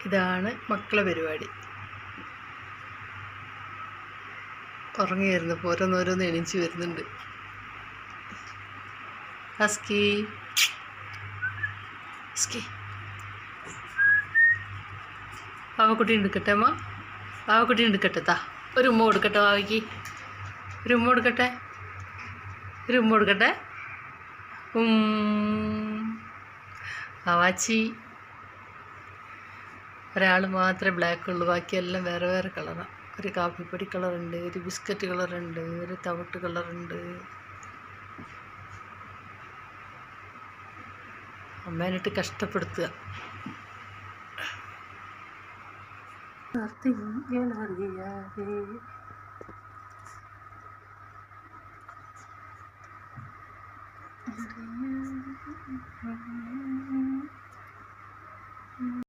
ഇതാണ് മക്കളെ പരിപാടി. ഉറങ്ങി വരുന്നപ്പോൾ ഓരോന്നോരോന്ന് എണീച്ച് വരുന്നുണ്ട്. ഹസ്കി ഹസ്കി പാവക്കുട്ടി എടുക്കട്ടെ അമ്മ, പാവക്കുട്ടി എടുക്കട്ടെ. താ ഒരു ഉമ്മ കൊടുക്കട്ടെ പാവയ്ക്ക്, ഒരു ഉമ്മ കൊടുക്കട്ടെ, ഒരു ഉമ്മ കൊടുക്കട്ടെ. പാവാച്ചി. ഒരാൾ മാത്രമേ ബ്ലാക്ക് ഉള്ളൂ, ബാക്കിയെല്ലാം വേറെ വേറെ കളറാണ്. ഒരു കാപ്പിപ്പൊടി കളറുണ്ട്, ഒരു ബിസ്ക്കറ്റ് കളറുണ്ട്, ഒരു തവിട്ട് കളറുണ്ട്. അമ്മേനിട്ട് കഷ്ടപ്പെടുത്തുക.